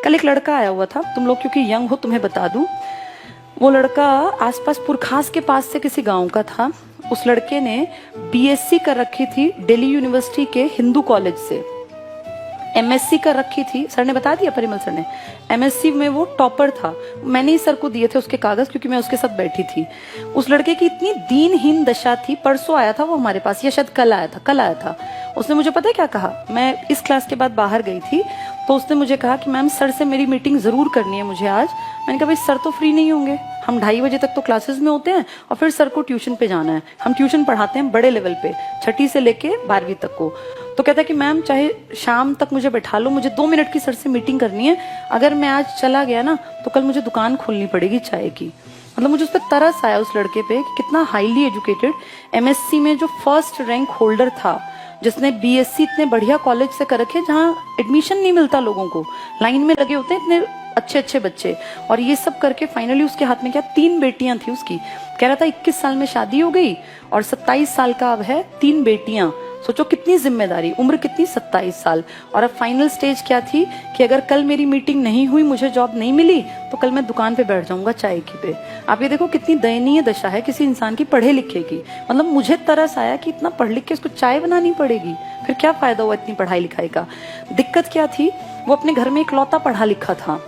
कल एक लड़का आया हुआ था, तुम लोग क्योंकि यंग हो तुम्हें बता दूं, वो लड़का आसपास पुरखास के पास से किसी गांव का था। उस लड़के ने बीएससी कर रखी थी दिल्ली यूनिवर्सिटी के हिंदू कॉलेज से, एमएससी कर रखी थी, सर ने बता दिया, परिमल सर ने, एमएससी में वो टॉपर था। मैंने ही सर को दिए थे उसके कागज क्योंकि मैं उसके साथ बैठी थी। उस लड़के की इतनी दीनहीन दशा थी, परसों आया था वो हमारे पास, या शायद कल आया था। उसने मुझे पता है क्या कहा, मैं इस क्लास के बाद बाहर गई थी तो उसने मुझे कहा कि मैम सर से मेरी मीटिंग जरूर करनी है मुझे आज। मैंने कहा भाई सर तो फ्री नहीं होंगे, हम 2:30 बजे तक तो क्लासेस में होते हैं और फिर सर को ट्यूशन पे जाना है। हम ट्यूशन पढ़ाते हैं बड़े लेवल पे, 6ठी से लेके 12वीं तक को। तो कहता है कि मैम चाहे शाम तक मुझे बैठा लो, मुझे 2 मिनट की सर से मीटिंग करनी है, अगर मैं आज चला गया ना तो कल मुझे दुकान खोलनी पड़ेगी चाय की। मतलब मुझे उस पर तरस आया उस लड़के पे कि कितना हाईली एजुकेटेड, एमएससी में जो फर्स्ट रैंक होल्डर था, जिसने बीएससी इतने बढ़िया कॉलेज से कर रखे जहाँ एडमिशन नहीं मिलता लोगों को, लाइन में लगे होते हैं इतने अच्छे अच्छे बच्चे, और ये सब करके फाइनली उसके हाथ में क्या 3 बेटियां थी उसकी। कह रहा था 21 साल में शादी हो गई और 27 साल का अब है, 3 बेटियां। सोचो कितनी जिम्मेदारी, उम्र कितनी, 27 साल। और अब फाइनल स्टेज क्या थी कि अगर कल मेरी मीटिंग नहीं हुई, मुझे जॉब नहीं मिली, तो कल मैं दुकान पे बैठ जाऊंगा चाय की पे। आप ये देखो कितनी दयनीय दशा है किसी इंसान की पढ़े लिखे की। मतलब मुझे तरस आया कि इतना पढ़ लिख के उसको चाय बनानी पड़ेगी, फिर क्या फायदा हुआ इतनी पढ़ाई लिखाई का। दिक्कत क्या थी, वो अपने घर में इकलौता पढ़ा लिखा था।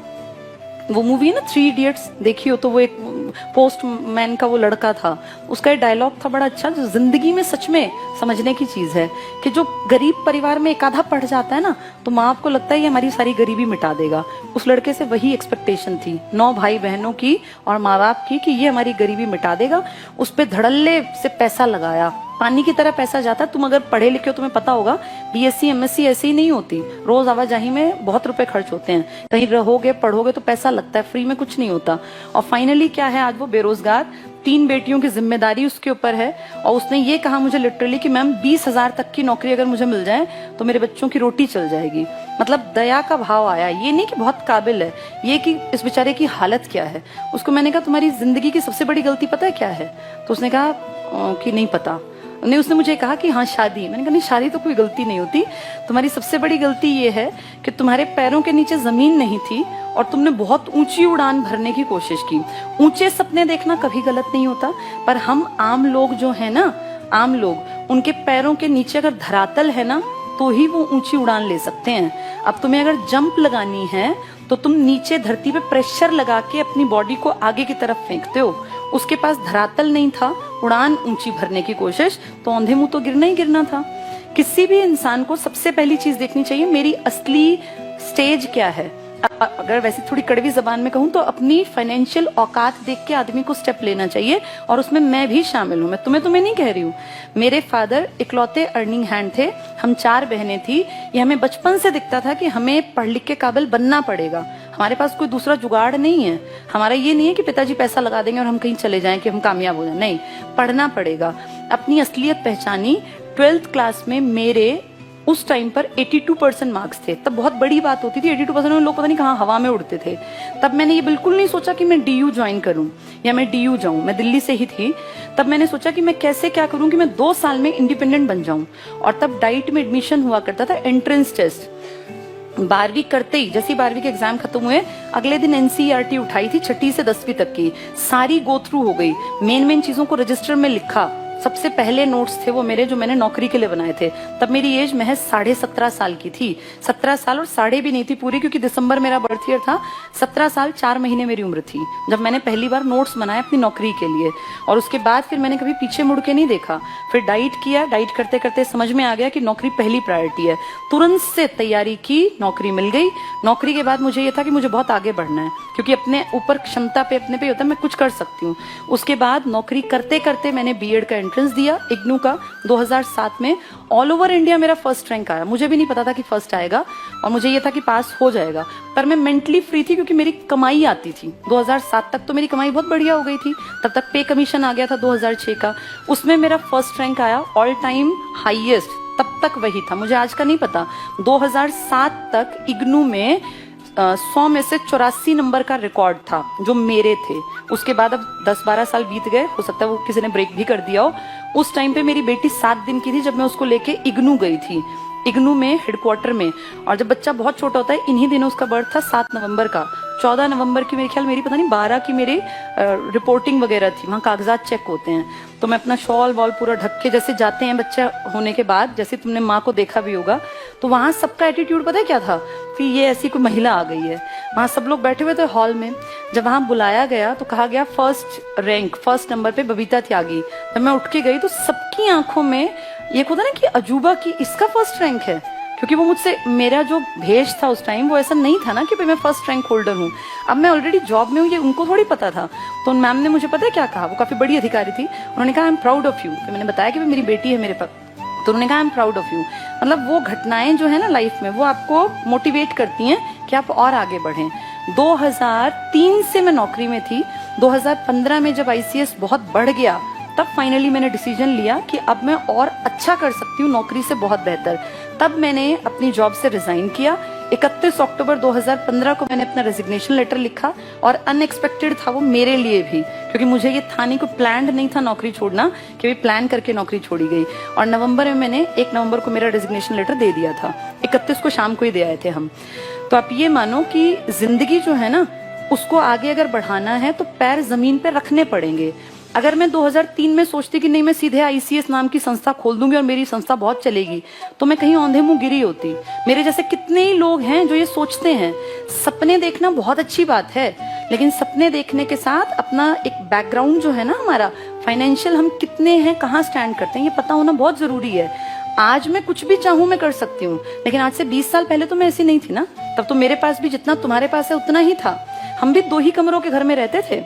वो मूवी है ना 3 इडियट्स, देखी हो तो, वो एक पोस्टमैन का वो लड़का था, उसका एक डायलॉग था बड़ा अच्छा, जो जिंदगी में सच में समझने की चीज है कि जो गरीब परिवार में एक आधा पढ़ जाता है ना, तो माँ बाप को लगता है ये हमारी सारी गरीबी मिटा देगा। उस लड़के से वही एक्सपेक्टेशन थी 9 भाई बहनों की और माँ बाप की कि ये हमारी गरीबी मिटा देगा। उस पर धड़ल्ले से पैसा लगाया, पानी की तरह पैसा जाता। तुम अगर पढ़े लिखे हो तुम्हें पता होगा, बीएससी एमएससी ऐसी ही नहीं होती, रोज आवाजाही में बहुत रुपए खर्च होते हैं, कहीं रहोगे पढ़ोगे तो पैसा लगता है, फ्री में कुछ नहीं होता। और फाइनली क्या है, आज वो बेरोजगार, 3 बेटियों की जिम्मेदारी उसके ऊपर है। और उसने ये कहा मुझे लिटरली कि मैम 20,000 तक की नौकरी अगर मुझे मिल जाए तो मेरे बच्चों की रोटी चल जाएगी। मतलब दया का भाव आया, ये नहीं कि बहुत काबिल है, ये कि इस बेचारे की हालत क्या है। उसको मैंने कहा तुम्हारी जिंदगी की सबसे बड़ी गलती पता है क्या है, तो उसने कहा कि नहीं पता। नहीं, उसने मुझे कहा कि हाँ शादी। मैंने कहा नहीं, शादी तो कोई गलती नहीं होती, तुम्हारी सबसे बड़ी गलती ये है कि तुम्हारे पैरों के नीचे जमीन नहीं थी और तुमने बहुत ऊंची उड़ान भरने की कोशिश की। ऊंचे सपने देखना कभी गलत नहीं होता, पर हम आम लोग जो है ना, आम लोग, उनके पैरों के नीचे अगर धरातल है ना तो ही वो ऊंची उड़ान ले सकते हैं। अब तुम्हें अगर जंप लगानी है तो तुम नीचे धरती पे प्रेशर लगा के अपनी बॉडी को आगे की तरफ फेंकते हो। उसके पास धरातल नहीं था, उड़ान ऊंची भरने की कोशिश, तो औंधे मुंह तो गिरना ही गिरना था। किसी भी इंसान को सबसे पहली चीज देखनी चाहिए मेरी असली स्टेज क्या है। अगर वैसे थोड़ी कड़वी जबान में कहूं तो अपनी फाइनेंशियल औकात देख के आदमी को स्टेप लेना चाहिए, और उसमें मैं भी शामिल हूं। मैं तुम्हें नहीं कह रही हूँ, मेरे फादर इकलौते अर्निंग हैंड थे, हम 4 बहनें थी। ये हमें बचपन से दिखता था कि हमें पढ़ लिख के काबिल बनना पड़ेगा, हमारे पास कोई दूसरा जुगाड़ नहीं है। हमारा ये नहीं है कि पिताजी पैसा लगा देंगे और हम कहीं चले जाएं कि हम कामयाब हो जाए, नहीं, पढ़ना पड़ेगा। अपनी असलियत पहचानी 12th क्लास में मेरे उस टाइम पर 82% मार्क्स थे। तब बहुत बड़ी बात होती थी, 82% में लोग पता नहीं कहाँ हवा में उड़ते थे। तब मैंने ये बिल्कुल नहीं सोचा कि मैं डीयू ज्वाइन करूं या मैं डीयू जाऊं, मैं दिल्ली से ही थी। तब मैंने सोचा कि मैं कैसे क्या करूं कि मैं 2 साल में इंडिपेंडेंट बन जाऊं। और तब डाइट में एडमिशन हुआ करता था, एंट्रेंस टेस्ट। 12वीं करते ही, जैसे 12वीं के एग्जाम खत्म हुए, अगले दिन एनसीईआरटी उठाई थी 6ठी से 10वीं तक की, सारी गो थ्रू हो गई, मेन चीजों को रजिस्टर में लिखा। सबसे पहले नोट्स थे वो मेरे, जो मैंने नौकरी के लिए बनाए थे। तब मेरी एज महज 17.5 साल की थी, 17 साल और साढ़े भी नहीं थी पूरी, क्योंकि दिसंबर मेरा बर्थ ईयर था। 17 साल 4 महीने मेरी उम्र थी जब मैंने पहली बार नोट्स बनाए अपनी नौकरी के लिए। और उसके बाद फिर मैंने कभी पीछे मुड़ के नहीं देखा। फिर डाइट किया, डाइट करते करते समझ में आ गया कि नौकरी पहली प्रायोरिटी है। तुरंत से तैयारी की, नौकरी मिल गई। नौकरी के बाद मुझे ये था कि मुझे बहुत आगे बढ़ना है, क्योंकि अपने ऊपर क्षमता पे अपने पे होता है, मैं कुछ कर सकती हूँ। उसके बाद नौकरी करते करते मैंने बीएड का एंट्रेंस दिया इग्नू का 2007 में। ऑल ओवर इंडिया मेरा फर्स्ट रैंक आया, मुझे भी नहीं पता था कि फर्स्ट आएगा, और मुझे ये था कि पास हो जाएगा। पर मैं मेंटली फ्री थी क्योंकि मेरी कमाई आती थी। 2007 तक तो मेरी कमाई बहुत बढ़िया हो गई थी। तब तक पे कमीशन आ गया था 2006 का, उसमें मेरा फर्स्ट रैंक आया, ऑल टाइम हाईएस्ट। तब तक वही था, मुझे आज का नहीं पता। 2007 तक इग्नू में 100 में से 84 नंबर का रिकॉर्ड था जो मेरे थे। उसके बाद अब 10-12 साल बीत गए, हो सकता है वो किसी ने ब्रेक भी कर दिया हो। उस टाइम पे मेरी बेटी 7 दिन की थी जब मैं उसको लेके इग्नू गई थी। इग्नू में हेडक्वार्टर में। और जब बच्चा बहुत छोटा होता है, इन्हीं दिनों उसका बर्थ था 7 नवंबर का, 14 नवंबर की मेरे ख्याल मेरी पता नहीं 12 की मेरी रिपोर्टिंग वगैरह थी, वहाँ कागजात चेक होते हैं। तो मैं अपना शॉल वॉल पूरा ढक के जैसे जाते हैं बच्चा होने के बाद, जैसे तुमने माँ को देखा भी होगा, तो वहाँ सबका एटीट्यूड पता है क्या था कि ये ऐसी कोई महिला आ गई है। वहाँ सब लोग बैठे हुए थे हॉल में। जब वहाँ बुलाया गया तो कहा गया फर्स्ट नंबर पे बबीता त्यागी। जब मैं उठ के गई तो सबकी आंखों में ये होता ना कि अजूबा की इसका फर्स्ट रैंक है, क्योंकि वो मुझसे, मेरा जो भेष था उस टाइम वो ऐसा नहीं था ना कि मैं फर्स्ट रैंक होल्डर हूँ। अब मैं ऑलरेडी जॉब में हूँ, ये उनको थोड़ी पता था। तो उन मैम ने मुझे पता है क्या कहा, वो काफी बड़ी अधिकारी थी, उन्होंने कहा I am proud of you. मैंने बताया कि मेरी बेटी है मेरे पास, तो उन्होंने कहा I am proud of you. मतलब वो घटनाएं जो है ना लाइफ में, वो आपको मोटिवेट करती हैं कि आप और आगे बढ़ें। 2003 से मैं नौकरी में थी। 2015 में जब आईसीएस बहुत बढ़ गया, तब फाइनली मैंने डिसीजन लिया कि अब मैं और अच्छा कर सकती हूँ नौकरी से बहुत बेहतर। तब मैंने अपनी जॉब से रिजाइन किया। 31 अक्टूबर 2015 को मैंने अपना रेजिग्नेशन लेटर लिखा, और अनएक्सपेक्टेड था वो मेरे लिए भी, क्योंकि मुझे ये था नहीं, को प्लान्ड नहीं था नौकरी छोड़ना, कि प्लान करके नौकरी छोड़ी गई। और नवंबर में मैंने 1 नवंबर को मेरा रेजिग्नेशन लेटर दे दिया था, 31 को शाम को ही दे आए थे हम। तो आप ये मानो कि जिंदगी जो है ना, उसको आगे अगर बढ़ाना है तो पैर जमीन पे रखने पड़ेंगे। अगर मैं 2003 में सोचती कि नहीं मैं सीधे आईसीएस नाम की संस्था खोल दूंगी और मेरी संस्था बहुत चलेगी, तो मैं कहीं औंधे मुंह गिरी होती। मेरे जैसे कितने ही लोग हैं जो ये सोचते हैं। सपने देखना बहुत अच्छी बात है, लेकिन सपने देखने के साथ अपना एक बैकग्राउंड जो है ना हमारा फाइनेंशियल, हम कितने हैं, कहाँ स्टैंड करते हैं, ये पता होना बहुत जरूरी है। आज मैं कुछ भी चाहूं मैं कर सकती हूँ, लेकिन आज से 20 साल पहले तो मैं ऐसी नहीं थी ना। तब तो मेरे पास भी जितना तुम्हारे पास है उतना ही था। हम भी 2 ही कमरों के घर में रहते थे।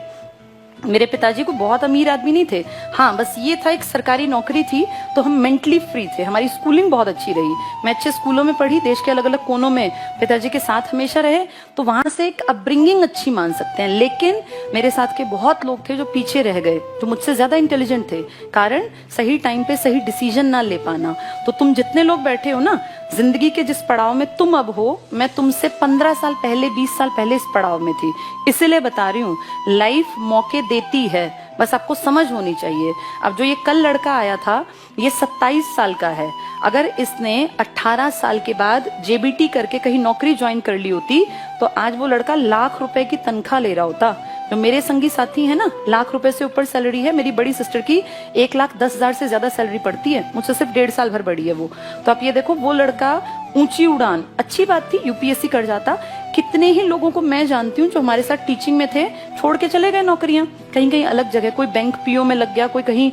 मेरे पिताजी को बहुत अमीर आदमी नहीं थे, हाँ बस ये था एक सरकारी नौकरी थी, तो हम मेंटली फ्री थे। हमारी स्कूलिंग बहुत अच्छी रही, मैं अच्छे स्कूलों में पढ़ी, देश के अलग अलग कोनों में पिताजी के साथ हमेशा रहे, तो वहां से एक अपब्रिंगिंग अच्छी मान सकते हैं। लेकिन मेरे साथ के बहुत लोग थे जो पीछे रह गए, जो मुझसे ज्यादा इंटेलिजेंट थे, कारण सही टाइम पे सही डिसीजन ना ले पाना। तो तुम जितने लोग बैठे हो ना, जिंदगी के जिस पड़ाव में तुम अब हो, मैं तुमसे 15 साल पहले 20 साल पहले इस पड़ाव में थी। इसीलिए बता रही हूँ, लाइफ मौके देती है, बस आपको समझ होनी चाहिए। अब जो ये कल लड़का आया था, ये 27 साल का है। अगर इसने 18 साल के बाद जेबीटी करके कहीं नौकरी ज्वाइन कर ली होती, तो आज वो लड़का लाख रुपए की तनख्वाह ले रहा होता। जो मेरे संगी साथी है ना, लाख रुपए से ऊपर सैलरी है। मेरी बड़ी सिस्टर की 1,10,000 से ज्यादा सैलरी पड़ती है, मुझसे सिर्फ 1.5 साल भर बड़ी है वो। तो आप ये देखो, वो लड़का ऊंची उड़ान, अच्छी बात थी, यूपीएससी कर जाता। कितने ही लोगों को मैं जानती हूँ जो हमारे साथ टीचिंग में थे, छोड़ के चले गए नौकरियां, कहीं कहीं अलग जगह, कोई बैंक पीओ में लग गया, कोई कहीं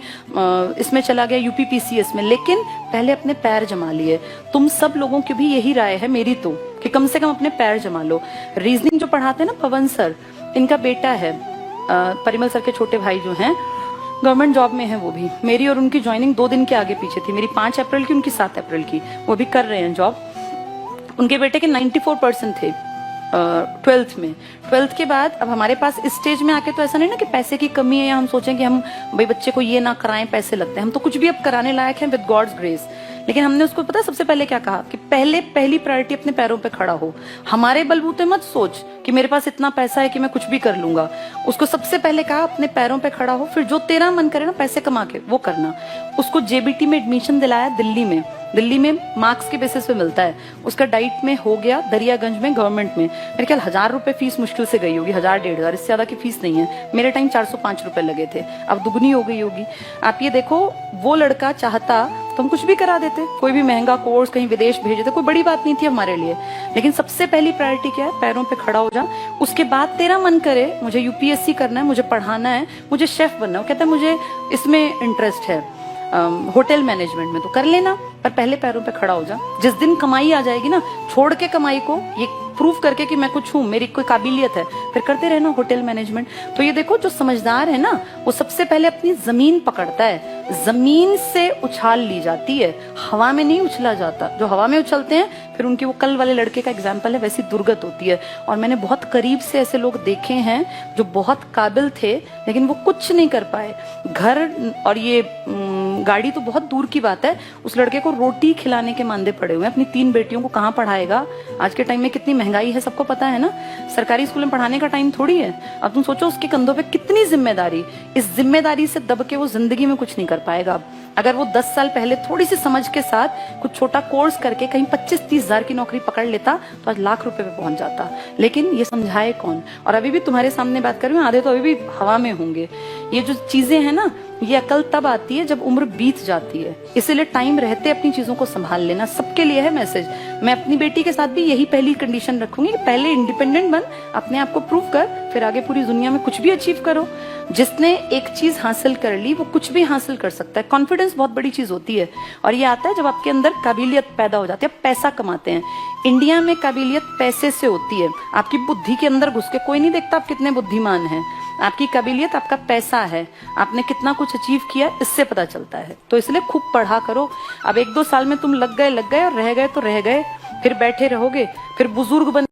इसमें चला गया यूपीपीसीएस में, लेकिन पहले अपने पैर जमा लिए। तुम सब लोगों की भी यही राय है मेरी तो, कि कम से कम अपने पैर जमा लो। रीजनिंग जो पढ़ाते हैं ना पवन सर, इनका बेटा है, परिमल सर के छोटे भाई जो हैं, गवर्नमेंट जॉब में है वो भी। मेरी और उनकी ज्वाइनिंग 2 दिन के आगे पीछे थी, मेरी 5 अप्रैल की, उनकी 7 अप्रैल की। वो भी कर रहे हैं जॉब। उनके बेटे के 94% थे 12th में। 12th के बाद अब हमारे पास इस स्टेज में आके तो ऐसा नहीं ना कि पैसे की कमी है, या हम सोचें कि हम भाई बच्चे को ये ना कराएं, पैसे लगते हैं। हम तो कुछ भी अब कराने लायक हैं विद गॉड्स ग्रेस। लेकिन हमने उसको पता सबसे पहले क्या कहा, कि पहली प्रायोरिटी अपने पैरों पे खड़ा हो। हमारे बलबूते मत सोच कि मेरे पास इतना पैसा है कि मैं कुछ भी कर लूंगा। उसको सबसे पहले कहा अपने पैरों पे खड़ा हो, फिर जो तेरा मन करे ना पैसे कमा के वो करना। उसको जेबीटी में एडमिशन दिलाया दिल्ली में मार्क्स के बेसिस पे मिलता है। उसका डाइट में हो गया दरियागंज में गवर्नमेंट में। मेरे ख्याल 1,000 रुपए फीस मुश्किल से गई होगी, 1,000-1,500, इससे ज्यादा की फीस नहीं है। मेरे टाइम 405 रुपए लगे थे, अब दुगनी हो गई होगी। आप ये देखो, वो लड़का चाहता तो हम कुछ भी करा देते, कोई भी महंगा कोर्स कहीं विदेश भेज देते, कोई बड़ी बात नहीं थी हमारे लिए। लेकिन सबसे पहली प्रायोरिटी क्या है, पैरों पे खड़ा हो जा। उसके बाद तेरा मन करे मुझे यूपीएससी करना है, मुझे पढ़ाना है, मुझे शेफ बनना है, वो कहता है मुझे इसमें इंटरेस्ट है, होटल मैनेजमेंट में, तो कर लेना, पर पहले पैरों पे खड़ा हो जा। जिस दिन कमाई आ जाएगी ना, छोड़ के कमाई को, ये प्रूव करके कि मैं कुछ हूँ, मेरी कोई काबिलियत है, फिर करते रहना होटल मैनेजमेंट। तो ये देखो, जो समझदार है ना, वो सबसे पहले अपनी जमीन पकड़ता है। जमीन से उछाल ली जाती है, हवा में नहीं उछला जाता। जो हवा में उछलते हैं, फिर उनकी, वो कल वाले लड़के का एग्जाम्पल है, वैसी दुर्गत होती है। और मैंने बहुत करीब से ऐसे लोग देखे हैं जो बहुत काबिल थे, लेकिन वो कुछ नहीं कर पाए। घर और ये गाड़ी तो बहुत दूर की बात है, उस लड़के को रोटी खिलाने के मांदे पड़े हुए हैं। अपनी 3 बेटियों को कहाँ पढ़ाएगा? आज के टाइम में कितनी महंगाई है, सबको पता है ना। सरकारी स्कूल में पढ़ाने का टाइम थोड़ी है। अब तुम सोचो उसके कंधों पे कितनी जिम्मेदारी। इस जिम्मेदारी से दब के वो जिंदगी में कुछ नहीं कर पाएगा। अगर वो 10 साल पहले थोड़ी सी समझ के साथ कुछ छोटा कोर्स करके कहीं 25-30 हजार की नौकरी पकड़ लेता तो आज लाख रुपए पे पहुंच जाता। लेकिन ये समझाए कौन? और अभी भी तुम्हारे सामने बात कर रही हूँ, आधे तो अभी भी हवा में होंगे। ये जो चीजें हैं ना, ये अकल तब आती है जब उम्र बीत जाती है। इसीलिए टाइम रहते अपनी चीजों को संभाल लेना। सबके लिए है मैसेज। मैं अपनी बेटी के साथ भी यही पहली कंडीशन रखूंगी कि पहले इंडिपेंडेंट बन, अपने आप को प्रूव कर, फिर आगे पूरी दुनिया में कुछ भी अचीव करो। जिसने एक चीज हासिल कर ली वो कुछ भी हासिल कर सकता है। कॉन्फिडेंस बहुत बड़ी चीज होती है और ये आता है जब आपके अंदर काबिलियत पैदा हो जाती है, पैसा कमाते हैं। इंडिया में काबिलियत पैसे से होती है। आपकी बुद्धि के अंदर घुस के कोई नहीं देखता आप कितने बुद्धिमान हैं। आपकी काबिलियत आपका पैसा है, आपने कितना कुछ अचीव किया इससे पता चलता है। तो इसलिए खूब पढ़ा करो। अब 1-2 साल में तुम लग गए और रह गए तो रह गए, फिर बैठे रहोगे, फिर बुजुर्ग बन